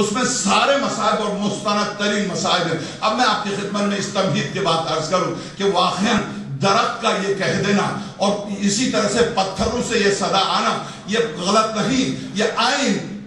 اس میں سارے مصائب اور مستند ترین مصائب ہیں۔ اب میں آپ کی خدمت میں اس تمہید کے بات عرض کروں کہ واقعاً درخت کا یہ کہہ دینا اور اسی طرح سے پتھروں سے یہ صدا آنا یہ غلط نہیں، یہ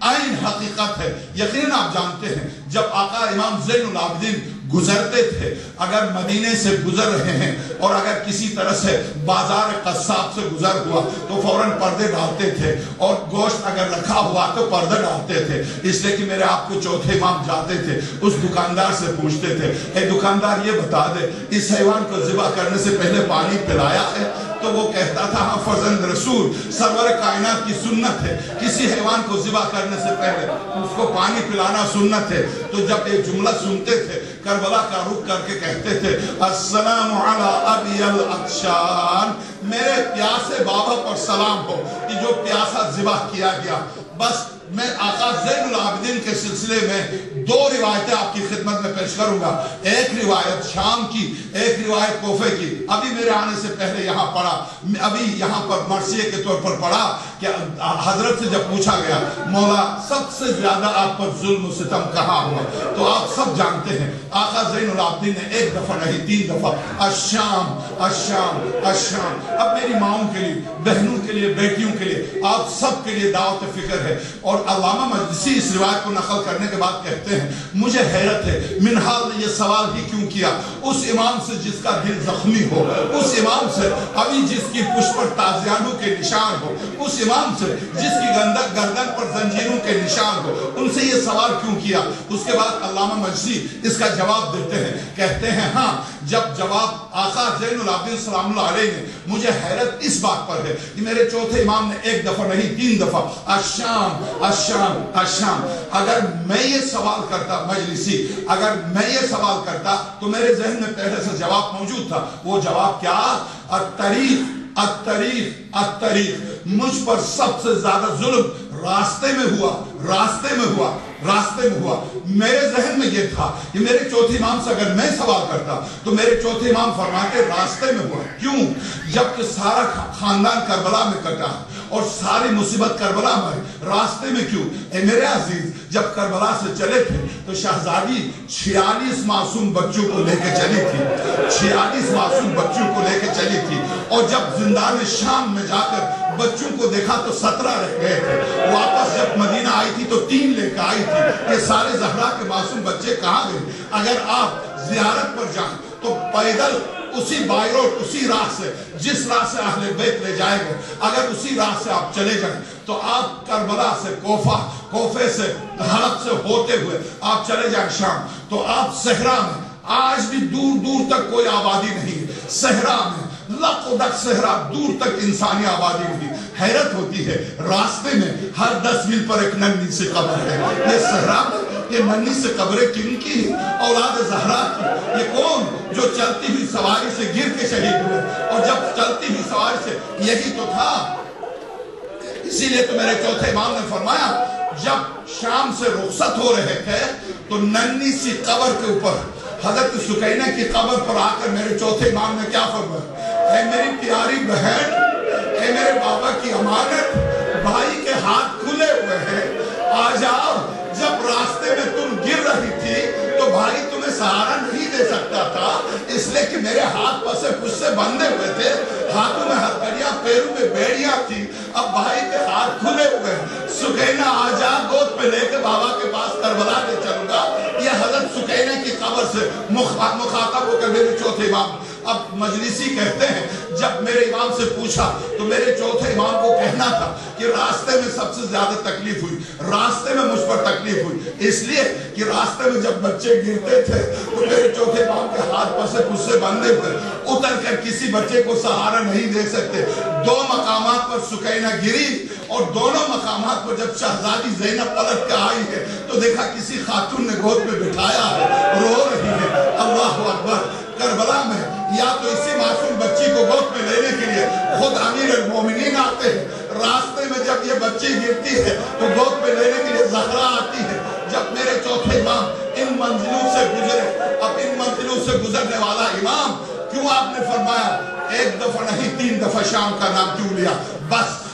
عین حقیقت ہے۔ یقیناً آپ جانتے ہیں جب آقا امام زین العابدین گزرتے تھے، اگر مدینے سے گزر رہے ہیں اور اگر کسی طرح سے بازار قصاب سے گزر ہوا تو فوراً پردے ڈالتے تھے، اور گوشت اگر رکھا ہوا تو پردے ڈالتے تھے، اس لیے کہ میرے آپ کو چوتھے امام جاتے تھے، اس دکاندار سے پوچھتے تھے اے دکاندار یہ بتا دے اس حیوان کو ذبح کرنے سے پہلے پانی پلایا ہے؟ تو وہ کہتا تھا ہاں فرزند رسول، سرور کائنات کی سنت ہے، کسی حیوان کو ذبح کرنے سے پہلے اس کو پانی پلانا سنت ہے۔ تو جب ایک جملہ سنتے تھے کربلا کا رخ کر کے کہتے تھے السلام علی ابی العطشان، میرے پیاسے بابا پر سلام ہو کہ جو پیاسا ذبح کیا گیا۔ بس میں آقا زین العابدین کے سلسلے میں دو روایتیں آپ کی خدمت میں پیش کروں گا، ایک روایت شام کی، ایک روایت کوفے کی۔ ابھی میرے آنے سے پہلے یہاں پڑھا، ابھی یہاں پر مرثیے کے طور پر پڑھا کہ حضرت سے جب پوچھا گیا مولا سب سے زیادہ آپ پر ظلم و ستم کہاں ہوا، تو آپ سب جانتے ہیں آقا زین العابدین نے ایک دفعہ نہیں 3 دفعہ الشام الشام الشام۔ اب میری ماؤں کے لیے، بہنوں کے لیے، بیٹیوں کے لیے، آپ سب کے لیے دعوت فکر ہے۔ اور علامہ مجلسی اس روایت کو نقل کرنے کے بعد کہتے ہیں مجھے حیرت ہے منہال نے یہ سوال ہی کیوں کیا، اس امام سے جس کا دل زخمی ہو، اس امام سے ابھی جس کی پشت پر تازیانوں کے نشان ہو، اس امام سے جس کی گردن پر زنجیروں کے نشان ہو، ان سے یہ سوال کیوں کیا؟ اس کے بعد علامہ مجلسی اس کا جواب دیتے ہیں، کہتے ہیں ہاں جب جواب آقا زین العابدین سلام اللہ علیہ نے، مجھے حیرت اس بات پر ہے کہ میرے چوتھے امام نے ایک دفعہ نہیں 3 دفعہ الشام الشام الشام۔ اگر میں یہ سوال کرتا مجلسی، اگر میں یہ سوال کرتا تو میرے ذہن میں پہلے سے جواب موجود تھا۔ وہ جواب کیا؟ الطریق الطریق الطریق، مجھ پر سب سے زیادہ ظلم راستے میں ہوا، راستے میں ہوا، راستے میں ہوا۔ میرے ذہن میں یہ تھا کہ میرے چوتھے امام سے اگر میں سوال کرتا تو میرے چوتھے امام فرماتے راستے میں ہوا۔ کیوں؟ جبکہ سارا خاندان کربلا میں کٹا اور ساری مصیبت کربلا میں، راستے میں کیوں؟ اے میرے عزیز جب کربلا سے چلے تھے تو شہزادی 46 معصوم بچوں کو لے کے چلی تھی، 46 معصوم بچوں کو لے کے چلی تھی، اور جب زندان شام میں جا کر بچوں کو دیکھا تو 17 رہ گئے تھے، واپس جب مدینہ آئی تھی تو 3 لے کے آئی تھی۔ یہ سارے زہرا کے معصوم بچے کہاں گئے؟ اگر آپ زیارت پر جائیں تو پیدل اسی بائی روڈ، اسی راہ سے جس راہ سے اہل بیت لے جائے گے، اگر اسی راہ سے آپ چلے جائیں تو آپ کربلا سے کوفے سے حلب سے ہوتے ہوئے آپ چلے جائیں شام تو آپ صحرا میں، آج بھی دور دور تک کوئی آبادی نہیں ہے، صحرا میں لق و دق صحرا، دور تک انسانی آبادی نہیں۔ حیرت ہوتی ہے راستے میں ہر 10 میل پر ایک ننھی سی قبر ہے۔ یہ صحرا میں یہ ننھی سے قبریں کن کی؟ اولاد زہرا کی۔ یہ کون جو چلتی ہوئی سواری سے گر کے شہید ہوئے؟ اور جب چلتی ہوئی سواری سے، یہی تو تھا۔ اسی لیے تو میرے چوتھے امام نے فرمایا جب شام سے رخصت ہو رہے تھے تو ننھی سی قبر کے اوپر حضرت سکینہ کی قبر پر آ کر میرے چوتھے امام نے کیا فرمایا؟ اے میری پیاری بہن، اے میرے بابا کی امانت، بھائی کے ہاتھ کھلے ہوئے ہیں، آ جاؤ۔ جب راستے میں تم گر رہی تھی تو بھائی تمہیں سہارا نہیں دے سکتا تھا، اس لیے کہ میرے ہاتھ پسے کچھ سے بندھے ہوئے تھے، ہاتھوں میں ہتھکڑیاں، پیروں میں بیڑیاں تھی، اب بھائی کے ہاتھ کھلے ہوئے ہیں۔ سکینہ آ جا، گود پہ لے کے بابا کے پاس کربلا کے چلوں گا۔ یہ حضرت سکینہ کی قبر سے مخاطب ہو کر میرے چوتھے امام، اب مجلسی کہتے ہیں جب میرے امام سے پوچھا تو میرے چوتھے امام کو کہنا تھا کہ راستے میں سب سے زیادہ تکلیف ہوئی، راستے میں مجھ پر تکلیف ہوئی، اس لیے کہ راستے میں جب بچے گرتے تھے تو میرے چوتھے امام کے ہاتھ پسے کچھ سے بندھے ہوئے، اتر کر کسی بچے کو سہارا نہیں دے سکتے۔ 2 مقامات پر سکینہ گری، اور دونوں مقامات پر جب شہزادی زینب پلٹ کے آئی ہے تو دیکھا کسی خاتون نے گود پہ بٹھایا ہے، رو رہی ہے۔ اللہ اکبر! کربلا میں یا تو اسی معصوم بچی کو گود میں لینے کے لیے خود امیر المومنین آتے ہیں، راستے میں جب یہ بچی گرتی ہے تو گود میں لینے کے لیے زہرا آتی ہے۔ جب میرے چوتھے امام ان منزلوں سے گزرے، اب ان منزلوں سے گزرنے والا امام، کیوں آپ نے فرمایا ایک دفعہ نہیں 3 دفعہ شام کا نام کیوں لیا؟ بس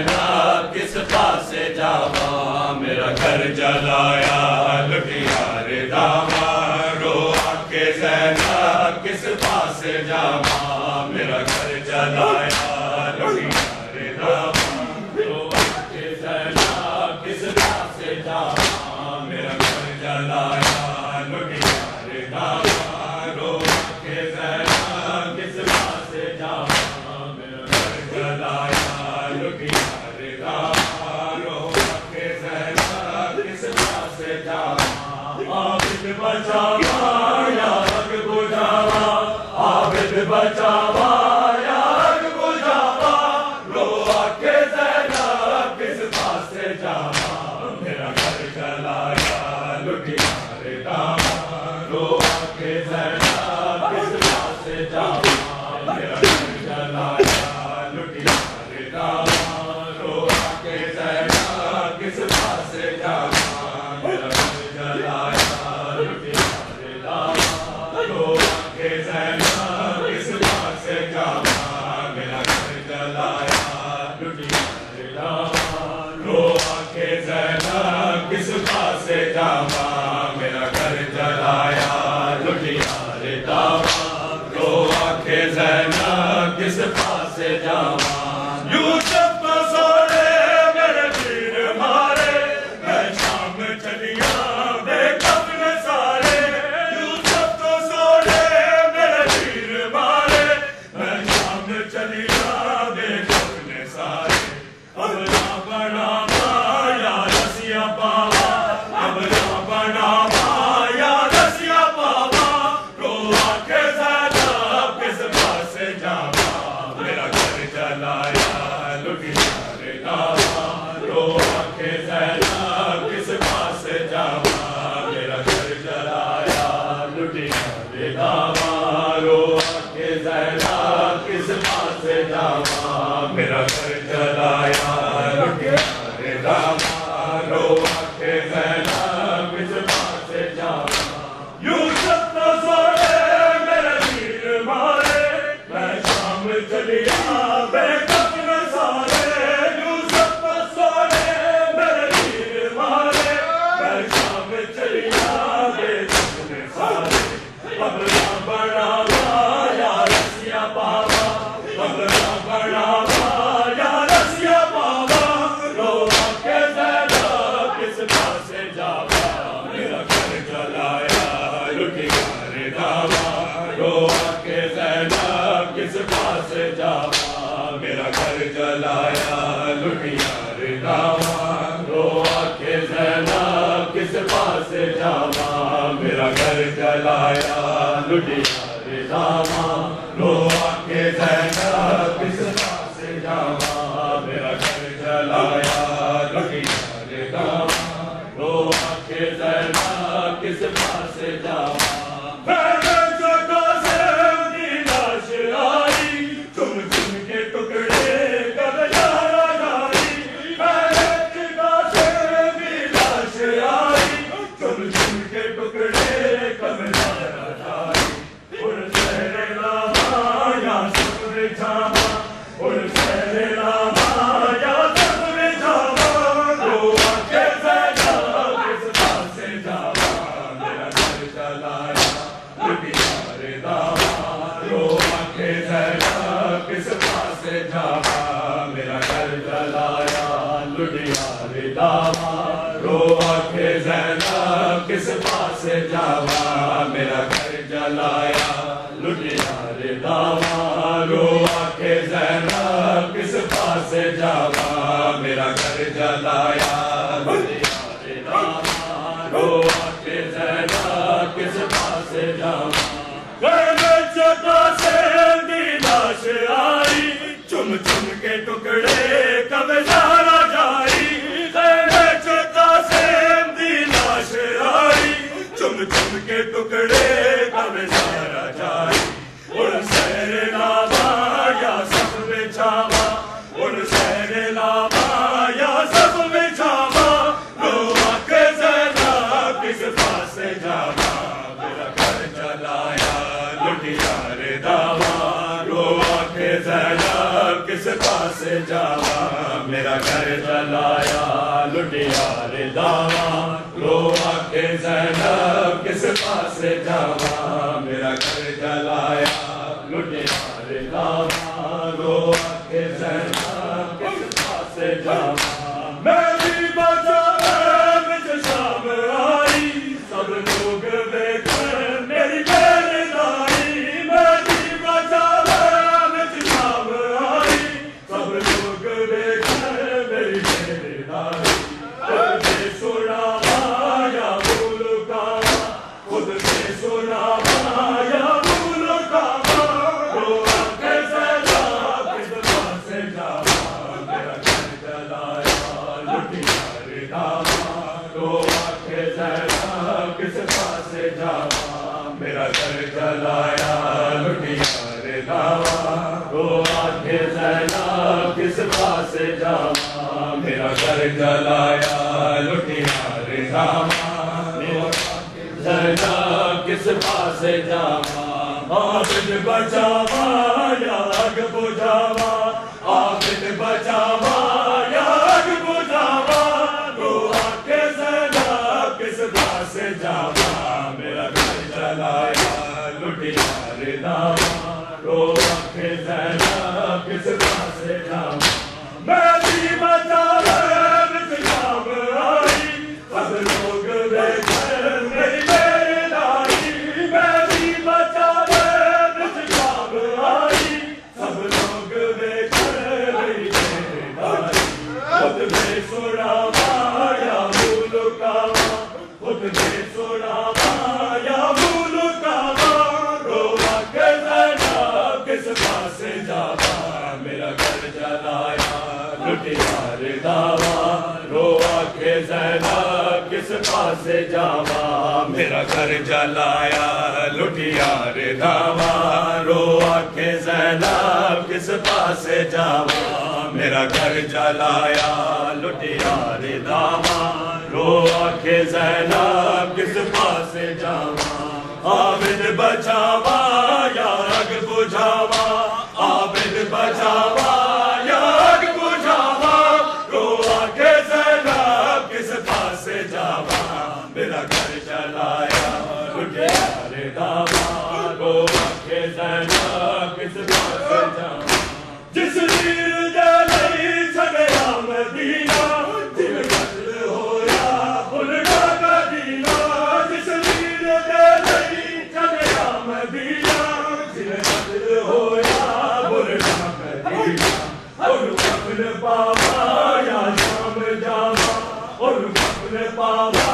زینب کس پاسے جاواں میرا گھر جلایا لٹیا رے داواں رو کے زینب کس پاسے جاواں میرا گھر جلایا لٹیا رے داواں رو کے زینب کس پاسے جاواں میرا گھر جلایا لٹیا رے داواں رو کے زینب کس پاسے جاواں میرا گھر جلایا لٹیا رے داواں رو کے زینب کس پاسے جاواں عابد بچاوا یا حق بجاوا عابد بچاوا یا حق بجاوا رو کے زینب کس پاسے جاواں میرا گھر جلایا لٹیا رے داواں رو کے زینب کس پاسے جاواں میرا گھر جلایا لٹیا رے داواں رو کے زینب کس پاسے جاواں میرا گھر جلایا لٹیا رے داواں رو کے زینب کس پاسے جاواں میرا گھر جلایا لٹیا رے داواں رو کے زینب کس پاسے جاواں میرا گھر جلایا لٹیا رے داواں رو کے زینب کس پاسے جاواں یوسف تو سوڑے میرے پیر مارے میں شام چلیا بے کفن سارے یوسف تو سوڑے میرے پیر مارے میں شام چلیا بے کفن سارے اب نہ بناوا یا رسیا پاوا اب نہ بناوا یا رسیا پاوا رو کے زینب کس پاسے جاواں میرا گھر جلایا لٹیا رے داواں رو کے زینب کس پاسے جاواں میرا گھر جلایا لٹیا رے داواں رو کے زینب کس پاسے جاواں میرا گھر جلایا لٹیا رے داواں رو کے زینب کس پاسے جاواں یوسف تو سوڑے میرے پیر مارے میں شام چلیا بے کفن سارے یوسف تو سوڑے میرے پیر مارے میں شام چلیا بے کفن سارے اب نہ بناوا یا رسیا پاوا اب نہ بناوا یا رسیا پاوا رو کے زینب کس پاسے جاواں میرا گھر جلایا لٹیا رے داواں رو کے زینب کس پاسے جاواں میرا گھر جلایا لٹیا رے داواں رو کے زینب کس پاسے جاواں میرا گھر جلایا لٹیا رے داواں رو کے زینب کس پاسے جاواں میرا گھر جلایا لٹیا رے داواں رو کے زینب کس پاسے جاواں میرا گھر جلایا لٹیا رے داواں رو کے زینب کس پاسے جاواں میرا گھر جلایا لٹیا رے داواں رو کے زینب کس پاسے جاواں میرا گھر جلایا لٹیا رے داواں رو کے زینب کس پاسے جاواں لاش آئی چم چم کے ٹکڑے کب زہرا جائی خیمے چھتا سے دی لاش آئی چم چم کے ٹکڑے کب زہرا جائی ان سیر لاوا یا سب بچاوا ان سیر لاوا یا سب بچاوا رو کے زینب کس پاسے جاوا میرا گھر جلایا لٹیا رے داواں رو کے زینب کس پاسے جاواں میرا گھر جلایا لٹیا رے داواں رو آکھے زینب کس پاسے جاواں میرا گھر جلایا لٹیا رے داواں رو آکھے زینب کس پاسے جاواں میری بچا وچ شام آئی سب لوگ دیکھن میری بیرداری میری بچا وچ شام آئی سب لوگ دیکھن میری بیرداری خود سے سنا یا بھول کا خود سے سنا یا بھول کا رو آکھے زینب کس پاسے جاواں میرا گھر جلایا لٹیا رے داواں رو آکھے زینب کس پاسے جاواں میرا گھر جلایا لٹیا رے داواں رو آکھے زینب کس پاسے جاواں میرا گھر جلایا لٹیا رے داواں رو آکھے زینب کس پاسے جاواں عابد بچاواں یا اگ بجھاواں عابد بچاواں یا اگ بجھاواں رو آکھے زینب کس پاسے جاواں میرا گھر جلایا لٹیا رے داواں رو آکھے زینب کس پاسے جاواں میری بچا وچ شام آئی سب لوگ دیکھن میری بیرداری میری بچا وچ شام آئی سب لوگ دیکھن میری بیرداری خود میں سناواں یا بھول کاواں خود میں سناواں یا بھول کاواں رو آکھے زینب کس پاسے جاواں میرا گھر جلایا لٹیا رے داواں رو آکھے زینب کس پاسے جاواں میرا گھر جلایا لٹیا رے داواں رو آکھے زینب کس پاسے جاواں میرا گھر جلایا لٹیا رے داواں رو آکھے زینب کس پاسے جاواں عابد بچاواں یا اگ بجھاواں عابد بچاواں یا اگ بجھاواں رو آکھے زینب کس پاسے جاواں میرا گھر جلایا لٹیا رے داواں رو آکھے زینب کس پاسے جاواں جس دیر جلائی چھڑیا مدینہ دل قتل ہویا بھلگا مدینہ جس دیر جلائی چھڑیا مدینہ دل قتل ہویا بھلگا مدینہ اور اپنے پاوا یا شام جاواں اور اپنے پاوا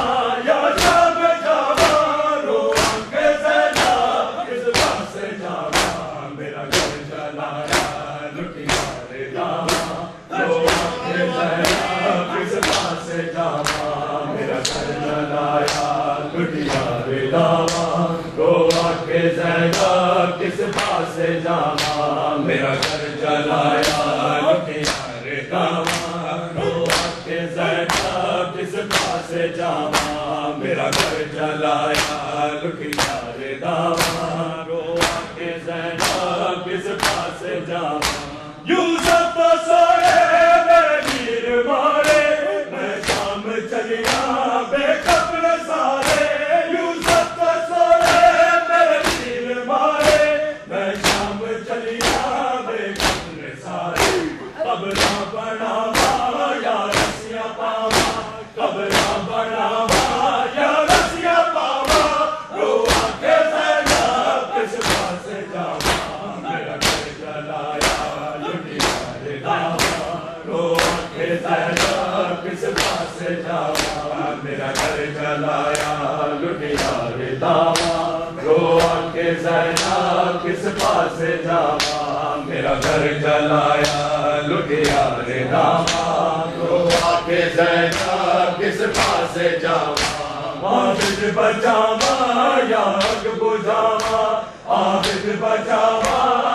یا شام جاواں رو آکھے زینب کس پاسے جاواں میرا گھر جلایا لٹیا رے داواں رو آکھے زینب کس پاسے جاواں میرا گھر جلایا لٹیا رے داواں رو آکھے زینب کس پاسے جاواں میرا گھر جلایا لٹیا رے داواں رو آکھے زینب کس پاسے جاواں میرا گھر جلایا لٹیا رے داواں رو آکھے زینب کس پاسے جاواں یوسف سوئے میرے ویر مارے میں شام چلیا بے قبر سارے یوسف سوئے میرے ویر مارے میں شام چلیا بے قبر سارے قبراں بناواں یا رسیاں پاواں قبراں بناواں یا رسیاں پاواں رو آکھے زینب کس پاسے جاواں میرا گھر جلایا لٹیا رے داواں رو آکھے زینب کس پاسے جاواں میرا گھر جلایا لٹیا رے داواں رو آکھے زینب کس پاسے جاواں میرا گھر جلایا لٹیا رے داواں رو آکھے زینب کس پاسے جاواں عابد بچاواں یا اگ بجھاواں عابد بچاواں